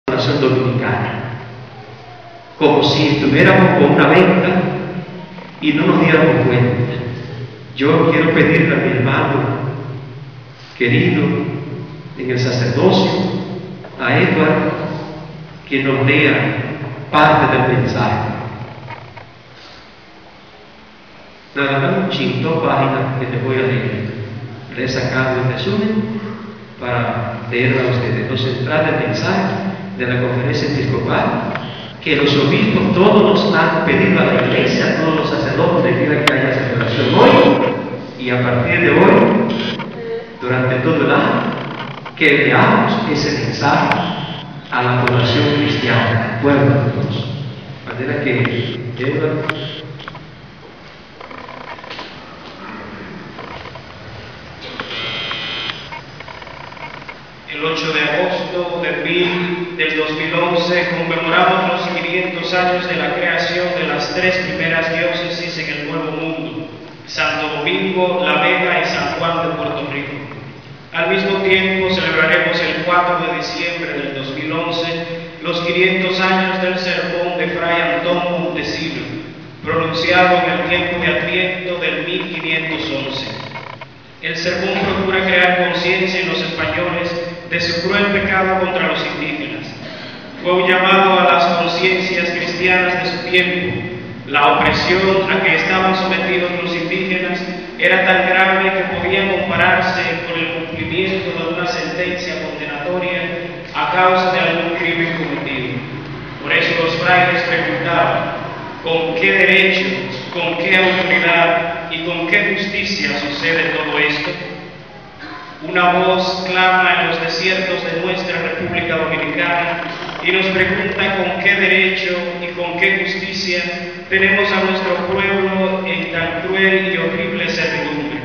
oración dominicana, como si estuviéramos con una venta y no nos diéramos cuenta. Yo quiero pedirle a mi hermano querido en el sacerdocio, a Edward, que nos lea parte del mensaje. Nada más un chinto página que te voy a leer. Le he sacado el resumen para leerla a ustedes. Entonces, entrada el mensaje de la conferencia episcopal que los obispos todos nos han pedido a la iglesia, a todos los sacerdotes, debido a que haya celebración hoy y a partir de hoy, durante todo el año, que leamos ese mensaje a la población cristiana, al pueblo de Dios. De manera que el 8 de agosto del 2011 conmemoramos los 500 años de la creación de las tres primeras diócesis en el Nuevo Mundo, Santo Domingo, La Vega y San Juan de Puerto Rico. Al mismo tiempo celebraremos el 4 de diciembre del 2011 los 500 años del sermón de Fray Antón Montesino, pronunciado en el tiempo de Adviento del 1511. El sermón procura crear conciencia en los españoles de su cruel pecado contra los indígenas. Fue un llamado a las conciencias cristianas de su tiempo. La opresión a que estaban sometidos los indígenas era tan grave que podía compararse con el cumplimiento de una sentencia condenatoria a causa de algún crimen cometido. Por eso los frailes preguntaban: ¿con qué derecho, con qué autoridad y con qué justicia sucede todo esto? Una voz clama en los desiertos de nuestra República Dominicana y nos pregunta con qué derecho y con qué justicia tenemos a nuestro pueblo en tan cruel y horrible servidumbre.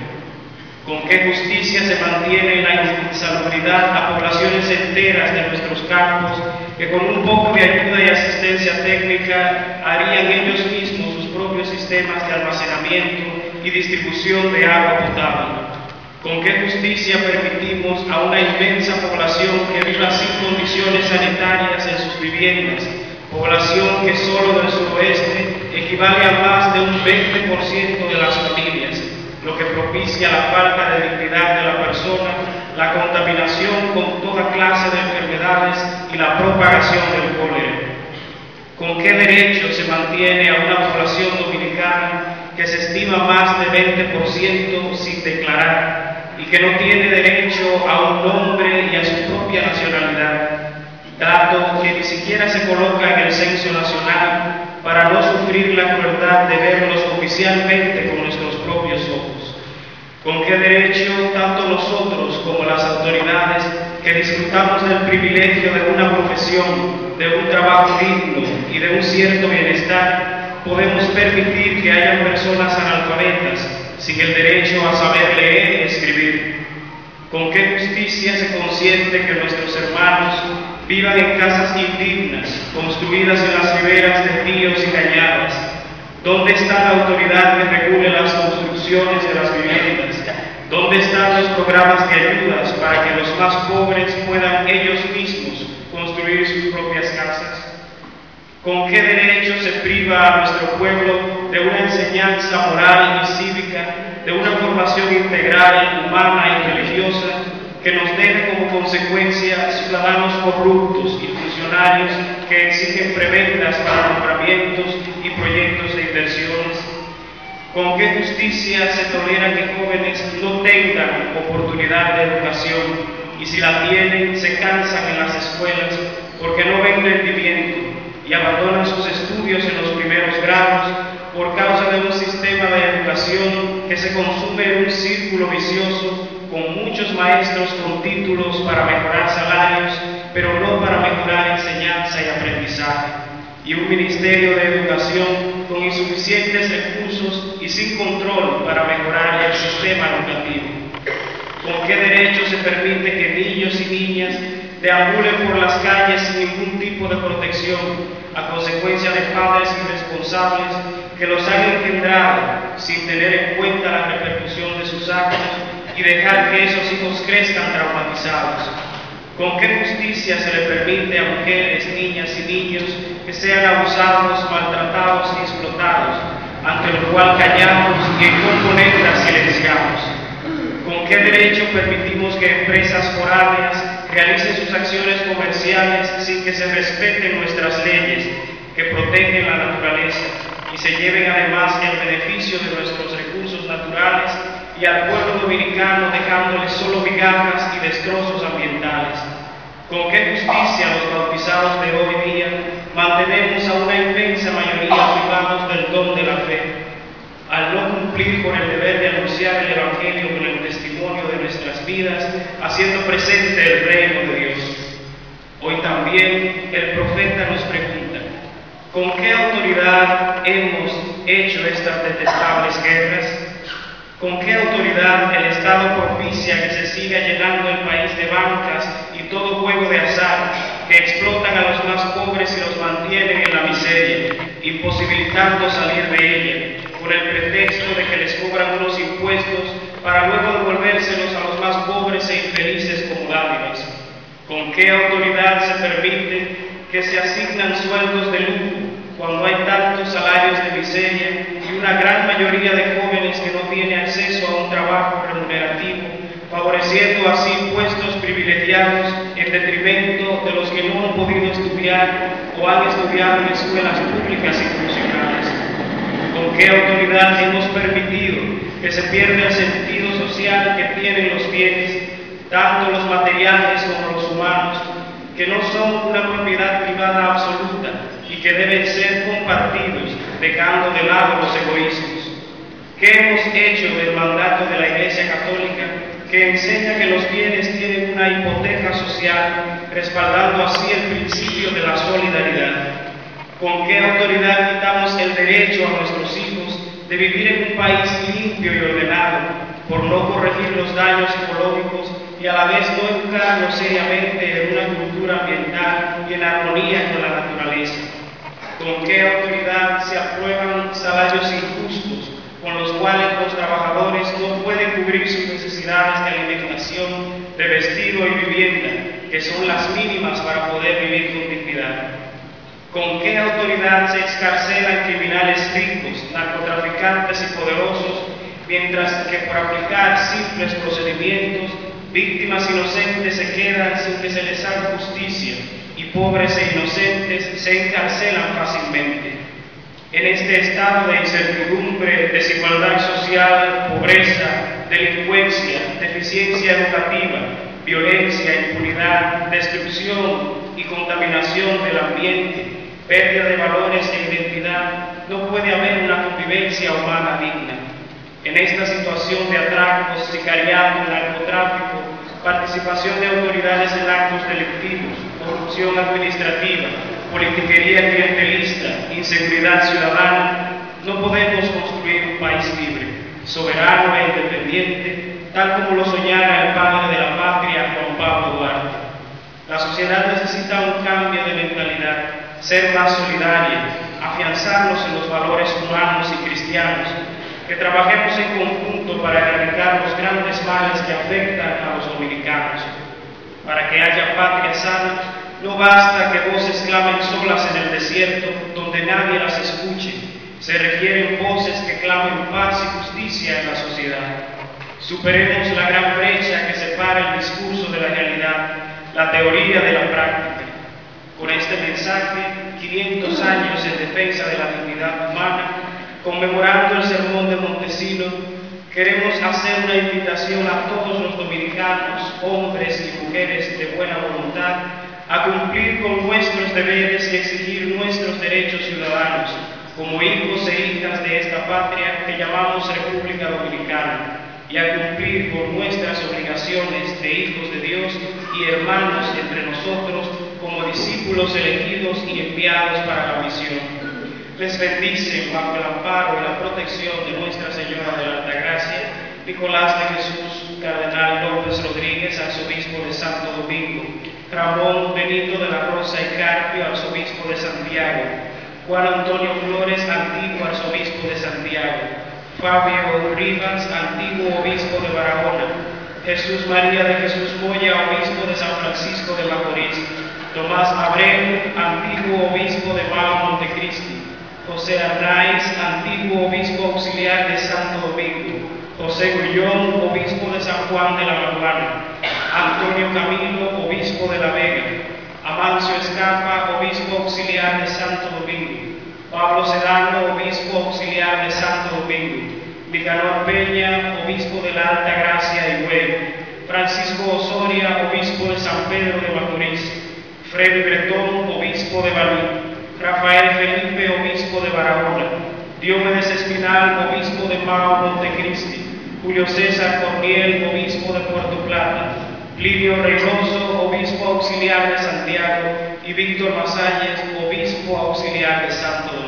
¿Con qué justicia se mantiene la insalubridad a poblaciones enteras de nuestros campos que con un poco de ayuda y asistencia técnica harían ellos mismos sus propios sistemas de almacenamiento y distribución de agua potable? ¿Con qué justicia permitimos a una inmensa población que viva sin condiciones sanitarias en sus viviendas, población que solo del suroeste equivale a más de un 20% de las familias, lo que propicia la falta de dignidad de la persona, la contaminación con toda clase de enfermedades y la propagación del cólera? ¿Con qué derecho se mantiene a una población dominicana que se estima más de 20% sin declarar y que no tiene derecho a un nombre y a su propia nacionalidad, dato que ni siquiera se coloca en el censo nacional para no sufrir la crueldad de verlos oficialmente con nuestros propios ojos? ¿Con qué derecho tanto nosotros como las autoridades que disfrutamos del privilegio de una profesión, de un trabajo digno y de un cierto bienestar, podemos permitir que haya personas analfabetas sin el derecho a saber leer y escribir? ¿Con qué justicia se consiente que nuestros hermanos vivan en casas indignas, construidas en las riberas de ríos y cañadas? ¿Dónde está la autoridad que regule las construcciones de las viviendas? ¿Dónde están los programas de ayudas para que los más pobres puedan ellos mismos construir sus propias casas? ¿Con qué derecho se priva a nuestro pueblo de una enseñanza moral y cívica, de una formación integral, humana y religiosa, que nos deje como consecuencia ciudadanos corruptos y funcionarios que exigen prebendas para nombramientos y proyectos de inversiones? ¿Con qué justicia se tolera que jóvenes no tengan oportunidad de educación y si la tienen se cansan en las escuelas porque no ven rendimiento y abandonan sus estudios en los primeros grados por causa de un sistema de educación que se consume en un círculo vicioso con muchos maestros con títulos para mejorar salarios, pero no para mejorar enseñanza y aprendizaje, y un ministerio de educación con insuficientes recursos y sin control para mejorar el sistema educativo? ¿Con qué derecho se permite que niños y niñas deambulen por las calles sin ningún tipo de protección a consecuencia de padres irresponsables que los han engendrado sin tener en cuenta la repercusión de sus actos y dejar que esos hijos crezcan traumatizados? ¿Con qué justicia se le permite a mujeres, niñas y niños que sean abusados, maltratados y explotados, ante lo cual callamos y en componendas silenciamos? ¿Con qué derecho permitimos que empresas foráneas realicen sus acciones comerciales sin que se respeten nuestras leyes que protegen la naturaleza y se lleven además el beneficio de nuestros recursos naturales y al pueblo dominicano dejándoles solo migajas y destrozos ambientales? ¿Con qué justicia los bautizados de hoy día mantenemos a una inmensa mayoría privados del don de la fe, al no cumplir con el deber de anunciar el Evangelio con el testimonio de nuestras vidas, haciendo presente el reino de Dios? Hoy también el profeta nos pregunta: ¿con qué autoridad hemos hecho estas detestables guerras? ¿Con qué autoridad el Estado propicia que se siga llenando el país de bancas y todo juego de azar que explotan a los más pobres y los mantienen en la miseria, imposibilitando salir de ella, con el pretexto de que les cobran unos impuestos para luego devolvérselos a los más pobres e infelices como dádivas? ¿Con qué autoridad se permite que se asignan sueldos de lujo cuando hay tantos salarios de miseria y una gran mayoría de jóvenes que no tienen acceso a un trabajo remunerativo, favoreciendo así puestos privilegiados en detrimento de los que no han podido estudiar o han estudiado en escuelas públicas y funcionales? ¿Con qué autoridad hemos permitido que se pierda el sentido social que tienen los bienes, tanto los materiales como los humanos, que no son una propiedad privada absoluta y que deben ser compartidos, dejando de lado los egoísmos? ¿Qué hemos hecho del mandato de la Iglesia Católica, que enseña que los bienes tienen una hipoteca social, respaldando así el principio de la solidaridad? ¿Con qué autoridad quitamos el derecho a nuestros hijos de vivir en un país limpio y ordenado, por no corregir los daños ecológicos y a la vez no educarnos seriamente en una cultura ambiental y en armonía con la naturaleza? ¿Con qué autoridad se aprueban salarios injustos con los cuales los trabajadores no pueden cubrir sus necesidades de alimentación, de vestido y vivienda, que son las mínimas para poder vivir con dignidad? ¿Con qué autoridad se excarcelan criminales ricos, narcotraficantes y poderosos, mientras que por aplicar simples procedimientos, víctimas inocentes se quedan sin que se les haga justicia y pobres e inocentes se encarcelan fácilmente? En este estado de incertidumbre, desigualdad social, pobreza, delincuencia, deficiencia educativa, violencia, impunidad, destrucción y contaminación del ambiente, pérdida de valores e identidad, no puede haber una convivencia humana digna. En esta situación de atracos, sicariato, narcotráfico, participación de autoridades en actos delictivos, corrupción administrativa, politiquería clientelista, inseguridad ciudadana, no podemos construir un país libre, soberano e independiente, tal como lo soñara el padre de la patria, Juan Pablo Duarte. La sociedad necesita un cambio de mentalidad, ser más solidaria, afianzarnos en los valores humanos y cristianos, que trabajemos en conjunto para erradicar los grandes males que afectan a los dominicanos. Para que haya patria sana, no basta que voces clamen solas en el desierto donde nadie las escuche. Se requieren voces que clamen paz y justicia en la sociedad. Superemos la gran brecha que separa el discurso de la realidad, la teoría de la práctica. Con este mensaje, 500 años en defensa de la dignidad humana, conmemorando el Sermón de Montesino, queremos hacer una invitación a todos los dominicanos, hombres y mujeres de buena voluntad, a cumplir con nuestros deberes y exigir nuestros derechos ciudadanos, como hijos e hijas de esta patria que llamamos República Dominicana, y a cumplir con nuestras obligaciones de hijos de Dios y hermanos entre nosotros, como discípulos elegidos y enviados para la misión. Les bendice bajo el amparo y la protección de Nuestra Señora de la Altagracia, Nicolás de Jesús, Cardenal López Rodríguez, Arzobispo de Santo Domingo, Ramón Benito de la Rosa y Carpio, Arzobispo de Santiago, Juan Antonio Flores, Antiguo Arzobispo de Santiago, Fabio Rivas, Antiguo Obispo de Barahona, Jesús María de Jesús Moya, obispo de San Francisco de Macorís, Tomás Abreu, antiguo obispo de Mao Montecristi, José Arnaiz, antiguo obispo auxiliar de Santo Domingo, José Grullón, obispo de San Juan de la Maguana, Antonio Camilo, obispo de La Vega, Amancio Escapa, obispo auxiliar de Santo Domingo, Pablo Sedano, obispo auxiliar de Santo Domingo, Nicanor Peña, obispo de la Alta Gracia y Hue, Francisco Osoria, obispo de San Pedro de Macorís, Freddy Bretón, obispo de Balí, Rafael Felipe, obispo de Barahona, Diomedes Espinal, obispo de Mao Montecristi, Julio César Corniel, obispo de Puerto Plata, Livio Reynoso, obispo auxiliar de Santiago, y Víctor Masalles, obispo auxiliar de Santo Domingo.